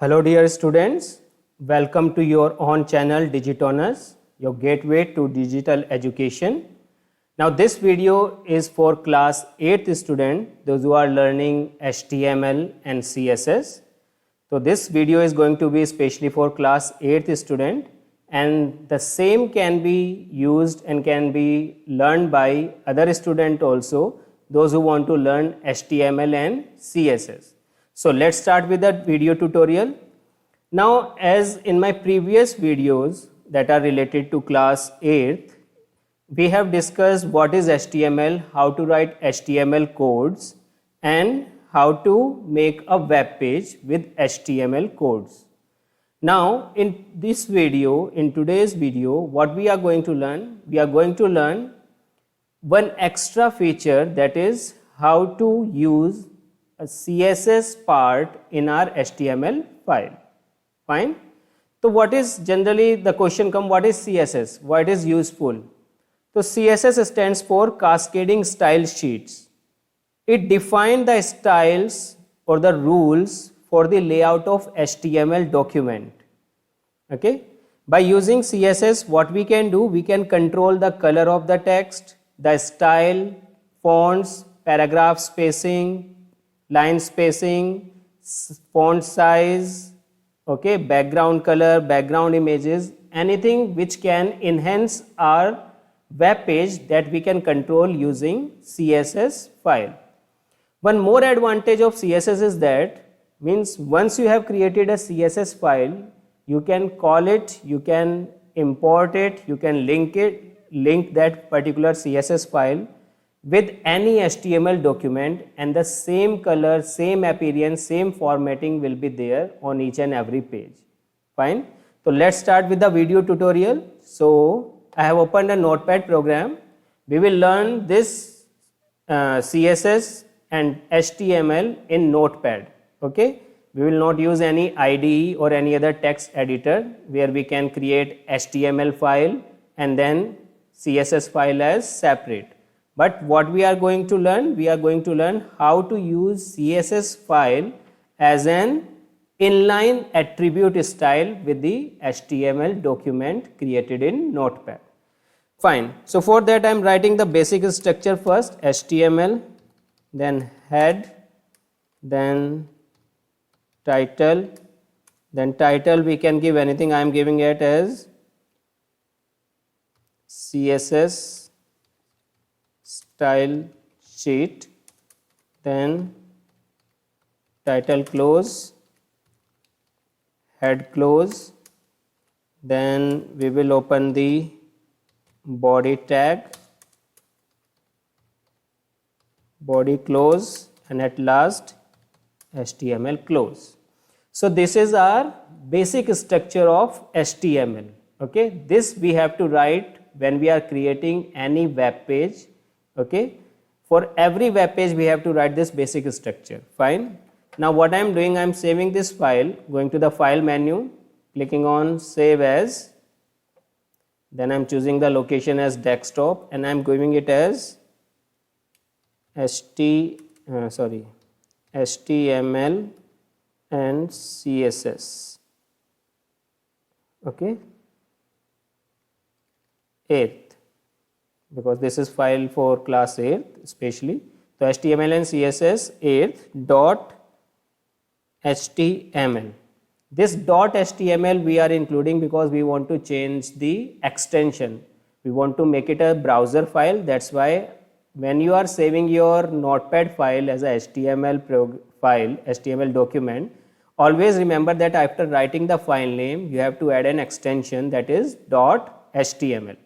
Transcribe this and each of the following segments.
Hello dear students, welcome to your own channel Digitoners, your gateway to digital education. Now this video is for class 8th student, those who are learning HTML and CSS. So this video is going to be especially for class 8th student, and the same can be used and can be learned by other student also, those who want to learn HTML and CSS. So let's start with the video tutorial. Now, as in my previous videos that are related to class 8th, we have discussed what is HTML, how to write HTML codes, and how to make a web page with HTML codes. Now, in this video, in today's video, what we are going to learn? We are going to learn one extra feature, that is how to use a CSS part in our HTML file. Fine. So what is generally the question come, what is CSS? Why it is useful? So CSS stands for Cascading Style Sheets. It defines the styles or the rules for the layout of HTML document. Okay. By using CSS, what we can do, we can control the color of the text, the style, fonts, paragraph spacing, line spacing, font size, okay, background color, background images, anything which can enhance our web page, that we can control using CSS file. One more advantage of CSS is that, means once you have created a CSS file, you can call it, you can import it, you can link that particular CSS file with any HTML document, and the same color, same appearance, same formatting will be there on each and every page. Fine. So let's start with the video tutorial. So I have opened a notepad program. We will learn this CSS and HTML in notepad. Okay. We will not use any IDE or any other text editor where we can create HTML file and then CSS file as separate. But what we are going to learn, we are going to learn how to use CSS file as an inline attribute style with the HTML document created in Notepad. Fine. So for that I am writing the basic structure first, HTML, then head, then title, we can give anything. I am giving it as CSS style sheet, then title close, head close, then we will open the body tag, body close, and at last HTML close. So this is our basic structure of HTML. Okay, this we have to write when we are creating any web page. Okay, for every web page we have to write this basic structure. Fine. Now what I am doing, I am saving this file, going to the file menu, clicking on save as, then I am choosing the location as desktop, and I am giving it as HTML and CSS. Okay, 8th, because this is file for class 8th especially. So HTML and CSS 8th dot HTML. This dot HTML we are including because we want to change the extension. We want to make it a browser file. That's why when you are saving your notepad file as a HTML document, always remember that after writing the file name, you have to add an extension, that is .html.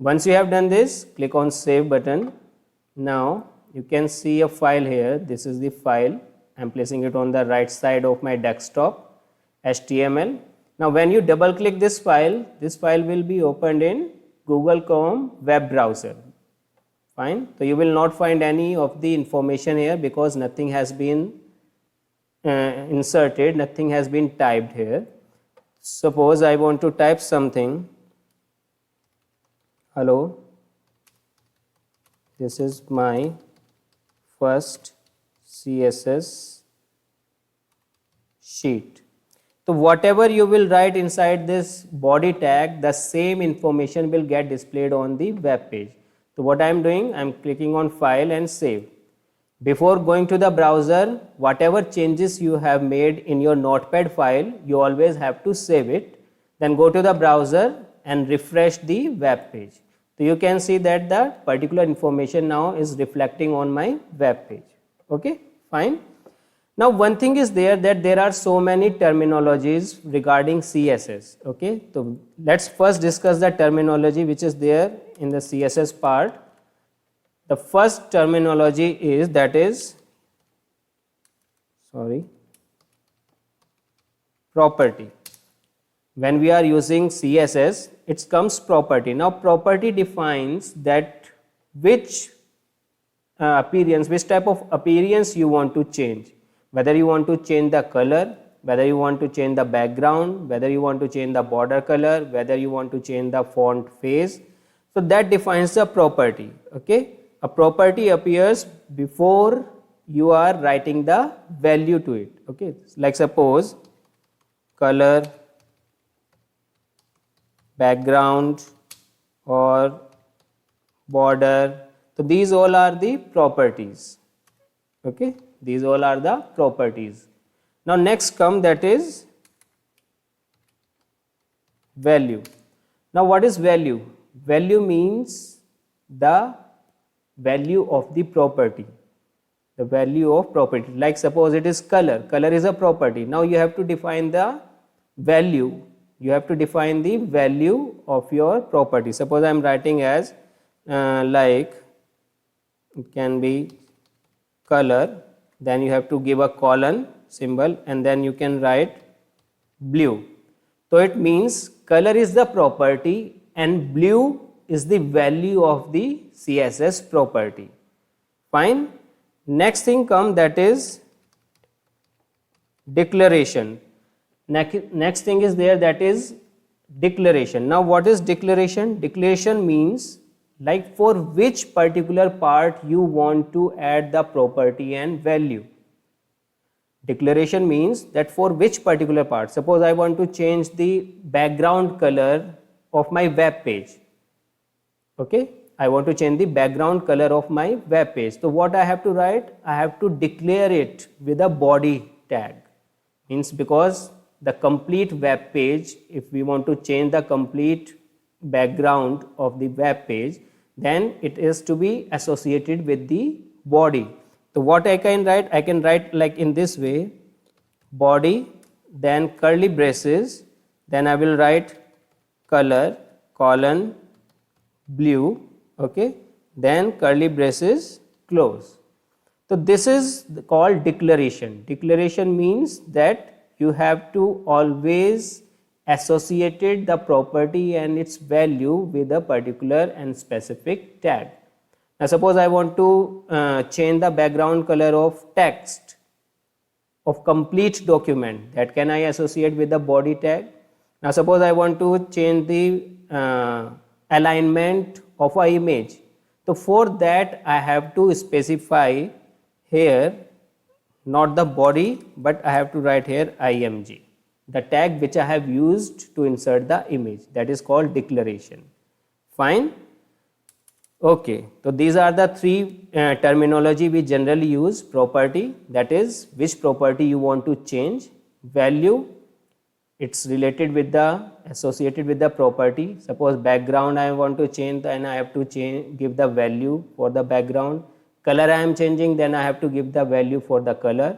Once you have done this, click on save button. Now you can see a file here. This is the file. I am placing it on the right side of my desktop, HTML. Now when you double click this file will be opened in Google Chrome web browser. Fine. So you will not find any of the information here because nothing has been inserted, nothing has been typed here. Suppose I want to type something. Hello, this is my first CSS sheet. So whatever you will write inside this body tag, the same information will get displayed on the web page. So what I am doing, I am clicking on file and save. Before going to the browser, whatever changes you have made in your notepad file, you always have to save it. Then go to the browser and refresh the web page. So you can see that the particular information now is reflecting on my web page. Okay, fine. Now one thing is there that there are so many terminologies regarding CSS. Okay, so let's first discuss the terminology which is there in the CSS part. The first terminology is property. When we are using CSS, it comes property. Now property defines that which which type of appearance you want to change. Whether you want to change the color, whether you want to change the background, whether you want to change the border color, whether you want to change the font face. So that defines the property. Okay, a property appears before you are writing the value to it. Okay, like suppose color, background or border. So these all are the properties. Okay, these all are the properties. Now next come that is value. Now what is value? Value means the value of the property. The value of property. Like suppose it is color. Color is a property. Now you have to define the value. You have to define the value of your property. Suppose I am writing as like it can be color, then you have to give a colon symbol and then you can write blue. So it means color is the property and blue is the value of the CSS property. Fine. Next thing come that is declaration. Next thing is there that is declaration. Now what is declaration? Declaration means like for which particular part you want to add the property and value. Declaration means that for which particular part. Suppose I want to change the background color of my web page. Okay, I want to change the background color of my web page. So what I have to write? I have to declare it with a body tag. Means because the complete web page, if we want to change the complete background of the web page, then it is to be associated with the body. So what I can write? I can write like in this way, body, then curly braces, then I will write color, colon, blue, okay, then curly braces, close. So this is called declaration. Declaration means that you have to always associated the property and its value with a particular and specific tag. Now suppose I want to change the background color of text of complete document, that can I associate with the body tag. Now suppose I want to change the alignment of an image. So for that I have to specify here not the body, but I have to write here img, the tag which I have used to insert the image, that is called declaration. Fine. Okay, so these are the three terminology we generally use. Property, that is which property you want to change. Value, it's related with the associated with the property. Suppose background I want to change, then I have to give the value for the background. Color I am changing, then I have to give the value for the color.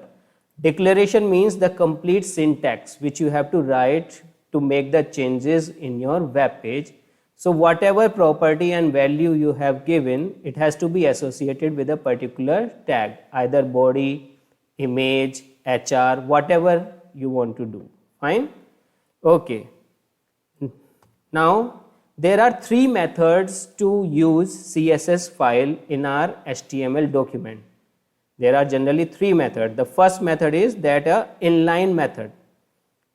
Declaration means the complete syntax which you have to write to make the changes in your web page. So whatever property and value you have given, it has to be associated with a particular tag, either body, image, HR, whatever you want to do. Fine. Okay. Now there are three methods to use CSS file in our HTML document. There are generally three methods. The first method is that inline method.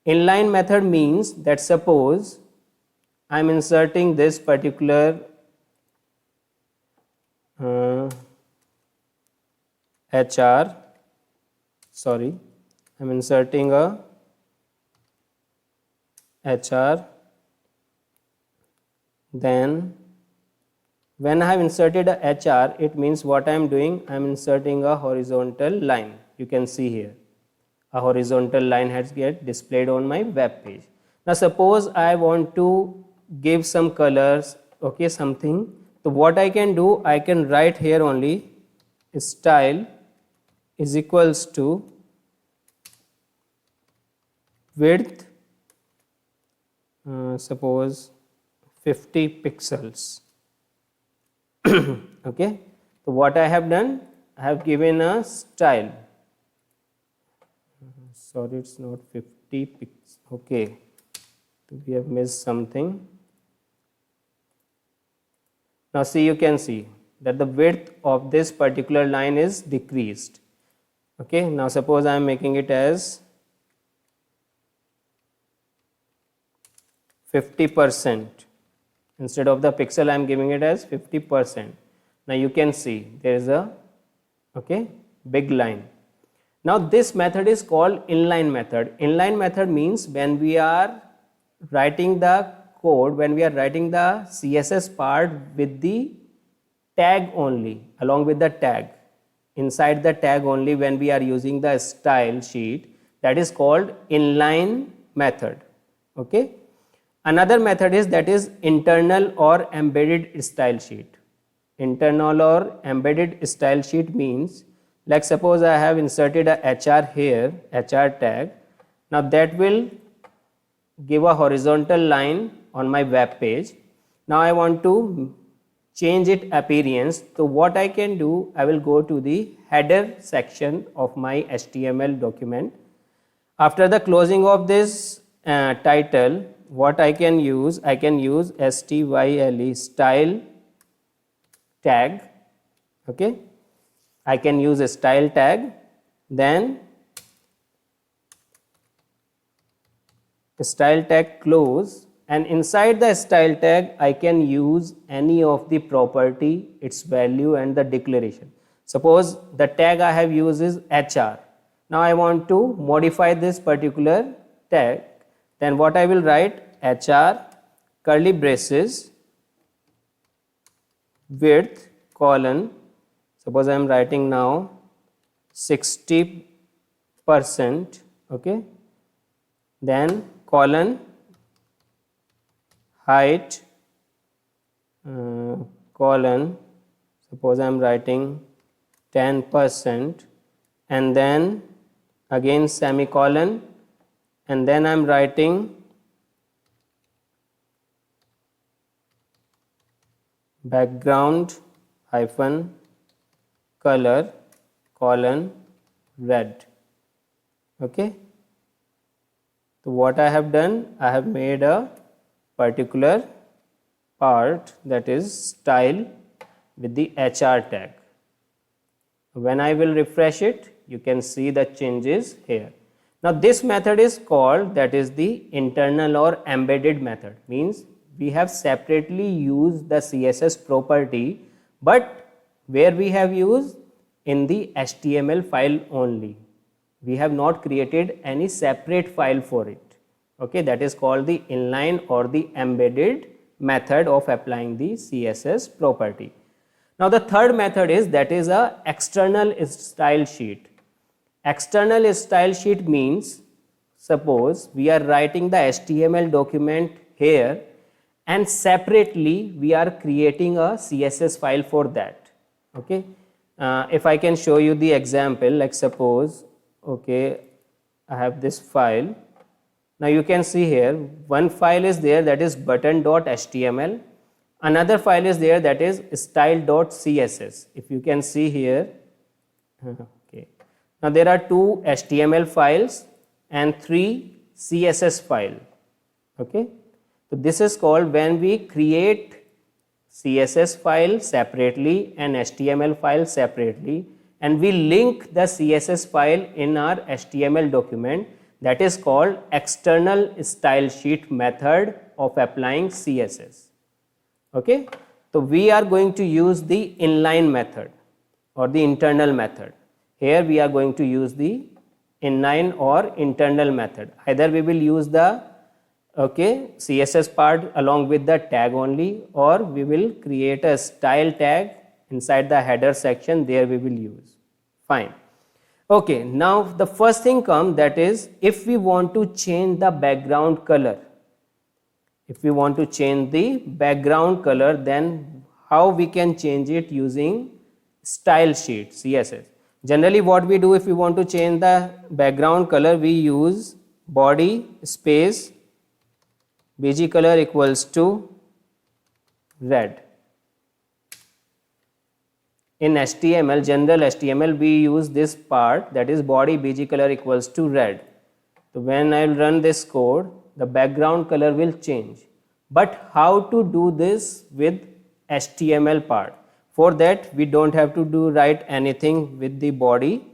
Inline method means that suppose I am inserting this particular HR, I am inserting a HR. Then when I have inserted a HR, it means what I am doing, I am inserting a horizontal line. You can see here a horizontal line has get displayed on my web page. Now suppose I want to give some colors, okay, something. So what I can do, I can write here only style is equals to width, suppose 50 pixels. Okay, so what I have done, I have given a style. Sorry, it's not 50 pixels. Okay, so we have missed something. Now see, you can see that the width of this particular line is decreased. Okay, now suppose I am making it as 50%. Instead of the pixel, I am giving it as 50%. Now you can see there is a big line. Now this method is called inline method. Inline method means when we are writing the code, when we are writing the CSS part with the tag only, along with the tag, inside the tag only, when we are using the style sheet, that is called inline method. Okay. Another method is that is internal or embedded style sheet. Internal or embedded style sheet means, like suppose I have inserted a HR here, HR tag. Now that will give a horizontal line on my web page. Now I want to change its appearance. So what I can do, I will go to the header section of my HTML document. After the closing of this title, what I can use style style tag. Okay, I can use a style tag, then style tag close, and inside the style tag I can use any of the property, its value and the declaration. Suppose the tag I have used is HR. Now I want to modify this particular tag. Then what I will write, HR curly braces width colon, suppose I am writing now 60%, okay, then colon height colon, suppose I am writing 10%, and then again semicolon, and then I am writing background hyphen color colon red. Okay, so what I have done, I have made a particular part, that is style, with the HR tag. When I will refresh it, you can see the changes here. Now this method is called, that is the internal or embedded method, means we have separately used the CSS property, but where we have used in the HTML file only. We have not created any separate file for it. Okay, that is called the inline or the embedded method of applying the CSS property. Now the third method is, that is a external style sheet. External style sheet means, suppose we are writing the HTML document here and separately we are creating a CSS file for that. Okay, if I can show you the example, like suppose, okay, I have this file. Now you can see here one file is there, that is button.html. Another file is there, that is style.css. If you can see here, okay. Now there are 2 HTML files and 3 CSS file. Okay, so this is called when we create CSS file separately and HTML file separately, and we link the CSS file in our HTML document. That is called external style sheet method of applying CSS. Okay, so we are going to use the inline method or the internal method. Here we are going to use the inline or internal method. Either we will use the okay, CSS part along with the tag only, or we will create a style tag inside the header section, there we will use. Fine. Okay, now the first thing comes, that is if we want to change the background color. If we want to change the background color, then how we can change it using style sheet CSS. Generally what we do, if we want to change the background color, we use body space bg color equals to red. In HTML, general HTML, we use this part, that is body bg color equals to red. So when I will run this code, the background color will change. But how to do this with HTML part? For that, we don't have to write anything with the body.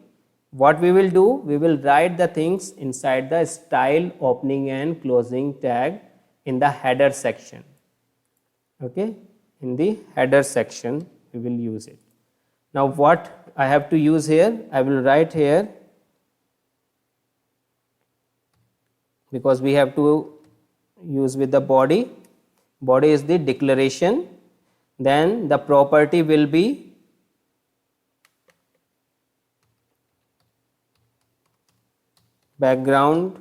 What we will do, we will write the things inside the style opening and closing tag in the header section. Okay, in the header section we will use it. Now what I have to use here, I will write here, because we have to use with the body. Body is the declaration, then the property will be background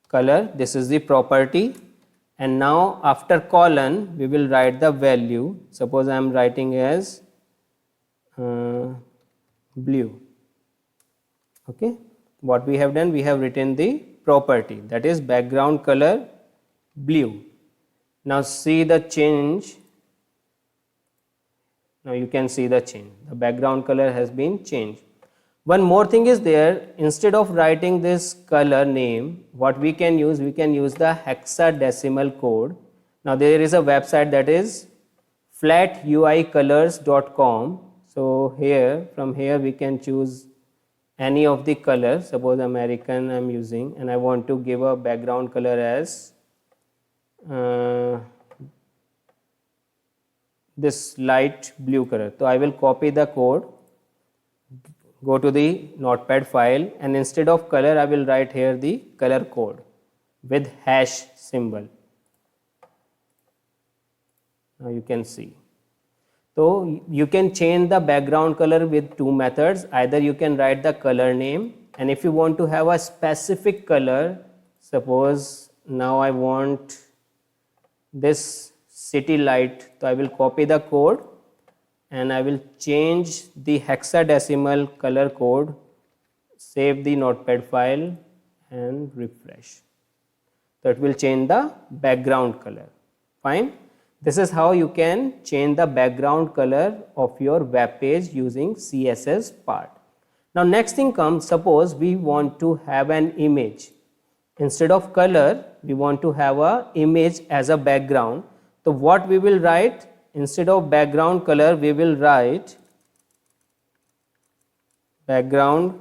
color, this is the property, and now after colon we will write the value. Suppose I am writing as blue. Okay, what we have done, we have written the property, that is background color blue. Now see the change. Now you can see the change, the background color has been changed. One more thing is there, instead of writing this color name, what we can use the hexadecimal code. Now there is a website, that is flatUIcolors.com. So here, from here we can choose any of the colors. Suppose American I am using, and I want to give a background color as this light blue color. So I will copy the code, go to the notepad file, and instead of color I will write here the color code with hash symbol. Now you can see. So you can change the background color with two methods. Either you can write the color name, and if you want to have a specific color, suppose now I want this city light, so I will copy the code and I will change the hexadecimal color code, save the notepad file and refresh. So it will change the background color. Fine. This is how you can change the background color of your web page using CSS part. Now next thing comes, suppose we want to have an image. Instead of color, we want to have a image as a background. So what we will write, instead of background color, we will write background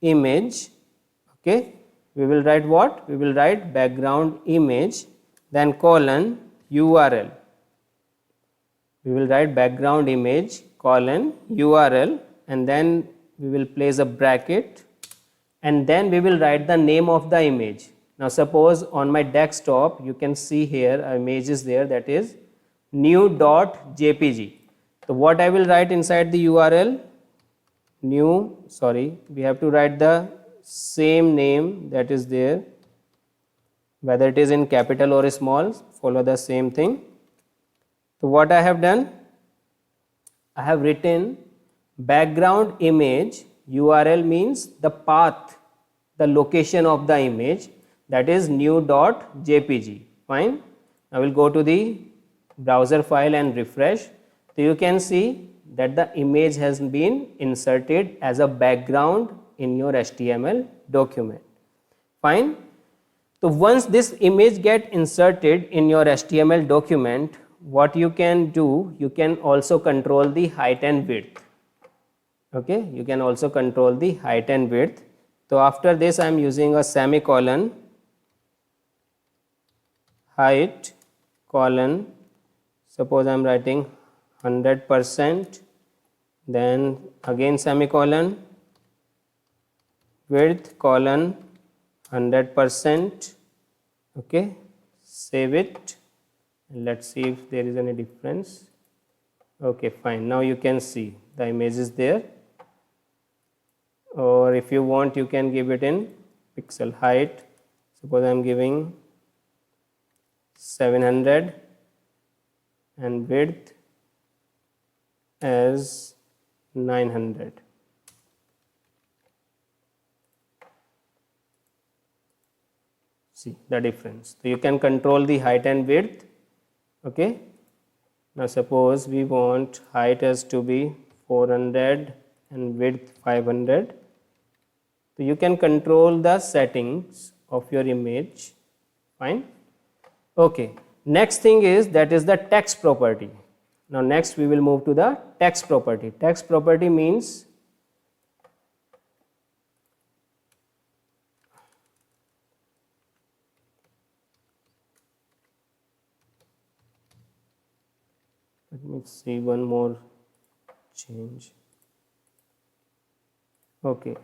image. Okay, we will write what? We will write background image, then colon URL. We will write background image colon URL, and then we will place a bracket, and then we will write the name of the image. Now suppose on my desktop you can see here an image is there, that is new.jpg. So what I will write inside the URL, we have to write the same name that is there, whether it is in capital or small, follow the same thing. So what I have done, I have written background image URL means the path, the location of the image, that is new.jpg. Fine. I will go to the browser file and refresh. So you can see that the image has been inserted as a background in your HTML document. Fine. So once this image get inserted in your HTML document, what you can do, you can also control the height and width. Okay, you can also control the height and width. So after this I am using a semicolon, height colon, suppose I am writing 100%, then again semicolon, width colon 100%, Okay, save it and let's see if there is any difference. Okay, fine. Now you can see the image is there, or if you want you can give it in pixel height. Suppose I am giving 700 and width as 900. See the difference. So you can control the height and width. Okay. Now suppose we want height as to be 400 and width 500. So you can control the settings of your image. Fine. Okay. Next thing is that is the text property. Now next we will move to the text property. Text property means let me see one more change. Okay.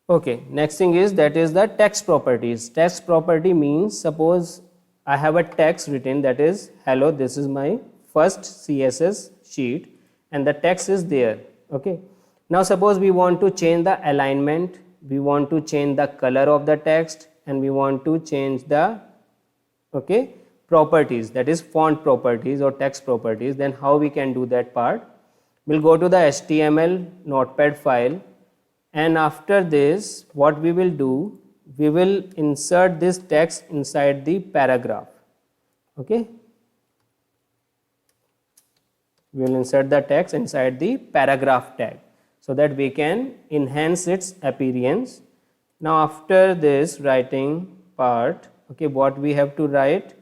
Okay, next thing is that is the text properties. Text property means suppose I have a text written that is hello, this is my first CSS sheet and the text is there. Okay. Now suppose we want to change the alignment, we want to change the color of the text and we want to change the properties, that is font properties or text properties. Then how we can do that part? We'll go to the HTML notepad file. And after this, what we will do, we will insert this text inside the paragraph. Okay. We will insert the text inside the paragraph tag so that we can enhance its appearance. Now after this writing part, okay, what we have to write?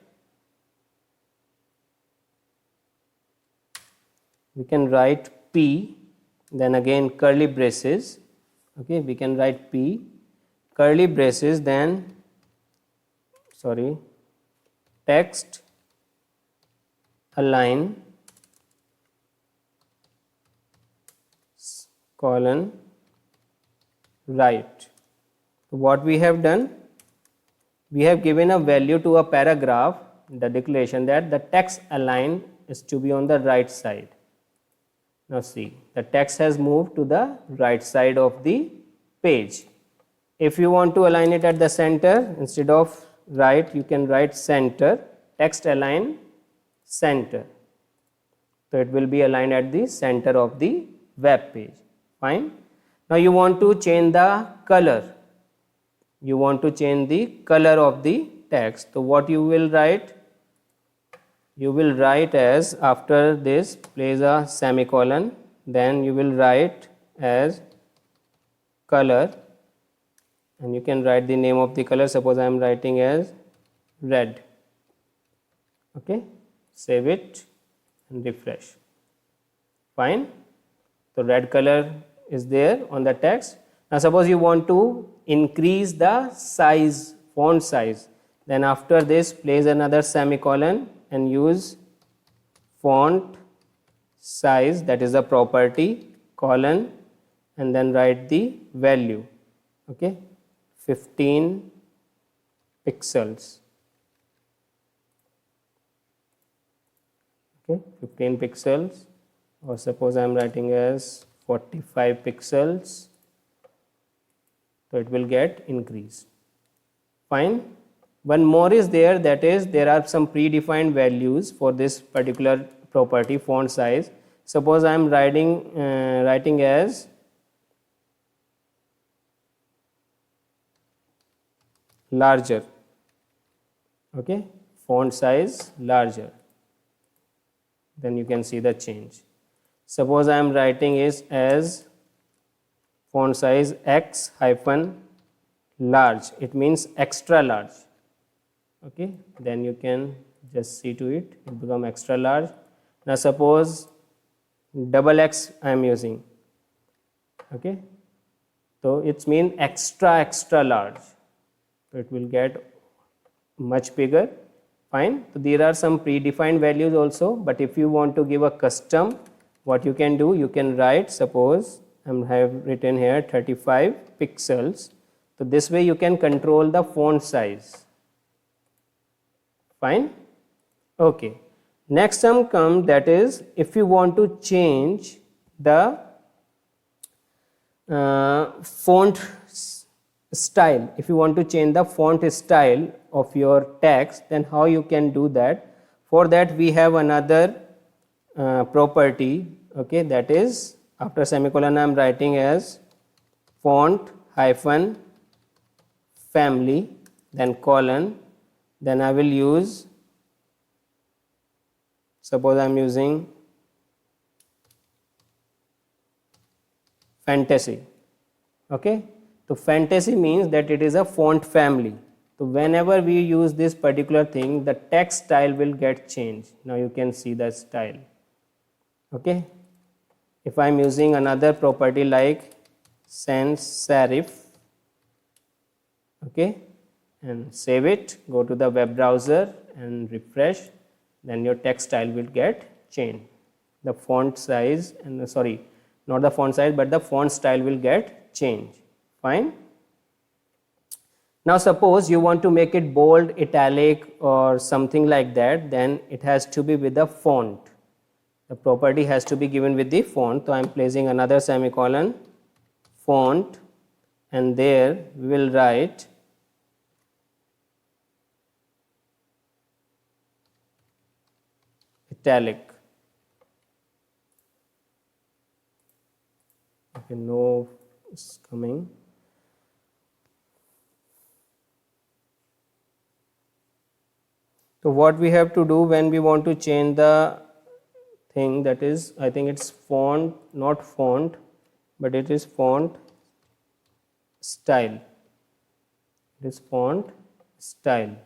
We can write P, then again curly braces. Okay, we can write P, curly braces, then text align colon right. So what we have done? We have given a value to a paragraph, the declaration that the text align is to be on the right side. Now see, the text has moved to the right side of the page. If you want to align it at the center, instead of right, you can write center, text align center. So it will be aligned at the center of the web page. Fine. Now you want to change the color. You want to change the color of the text. So what you will write? You will write as after this place a semicolon, then you will write as color and you can write the name of the color. Suppose I am writing as red. Okay, save it and refresh. Fine. So red color is there on the text. Now suppose you want to increase the size, font size, then after this place another semicolon and use font size, that is a property, colon, and then write the value. Okay, 15 pixels. Okay, 15 pixels, or suppose I am writing as 45 pixels. So it will get increased. Fine. One more is there, that is there are some predefined values for this particular property, font size. Suppose I am writing as larger. Okay, font size larger. Then you can see the change. Suppose I am writing is as font size X hyphen large. It means extra large. Okay, then you can just see to it, it become extra large. Now suppose double X I am using. Okay, so it's mean extra large. So it will get much bigger. Fine. So there are some predefined values also, but if you want to give a custom, what you can do, you can write, suppose I have written here 35 pixels. So this way you can control the font size. Fine. Okay. Next sum comes, that is if you want to change the font style. If you want to change the font style of your text, then how you can do that? For that we have another property, okay, that is after semicolon I am writing as font hyphen family, then colon, then I will use, suppose I am using fantasy. Okay, so fantasy means that it is a font family. So whenever we use this particular thing, the text style will get changed. Now you can see the style. Okay, if I am using another property like sans serif, okay, and save it, go to the web browser and refresh, then your text style will get changed. The font size and sorry, not the font size but the font style will get changed. Fine. Now suppose you want to make it bold, italic or something like that, then it has to be with the font. The property has to be given with the font. So I am placing another semicolon, font, and there we will write italic. Okay, no is coming. So what we have to do when we want to change the thing, that is, I think it's font, not font, but it is font style. It is font style.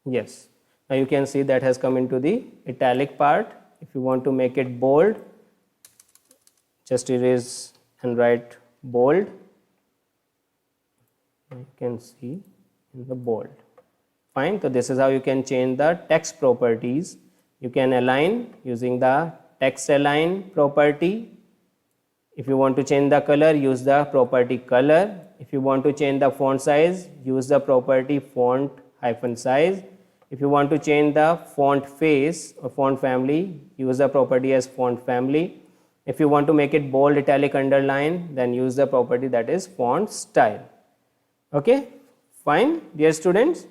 Yes. Now you can see that has come into the italic part. If you want to make it bold, just erase and write bold. You can see in the bold. Fine. So this is how you can change the text properties. You can align using the text align property. If you want to change the color, use the property color. If you want to change the font size, use the property font hyphen size. If you want to change the font face or font family, use the property as font family. If you want to make it bold, italic, underline, then use the property that is font style. Okay, fine, dear students.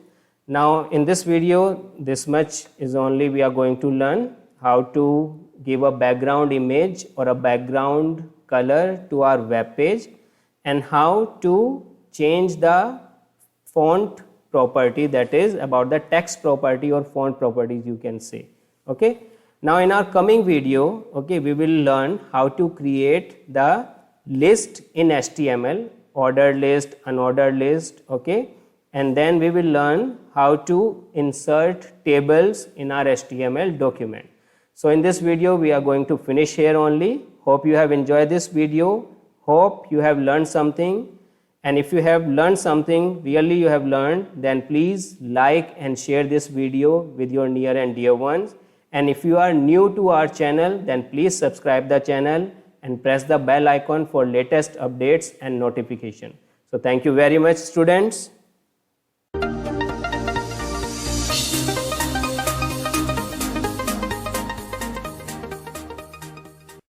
Now in this video, this much is only we are going to learn how to give a background image or a background color to our web page and how to change the font property, that is about the text property or font properties you can say. Okay. Now in our coming video, okay, we will learn how to create the list in HTML, ordered list, unordered list, okay, and then we will learn how to insert tables in our HTML document. So in this video we are going to finish here only. Hope you have enjoyed this video. Hope you have learned something. And if you have learned something, really you have learned, then please like and share this video with your near and dear ones. And if you are new to our channel, then please subscribe the channel and press the bell icon for latest updates and notification. So thank you very much, students.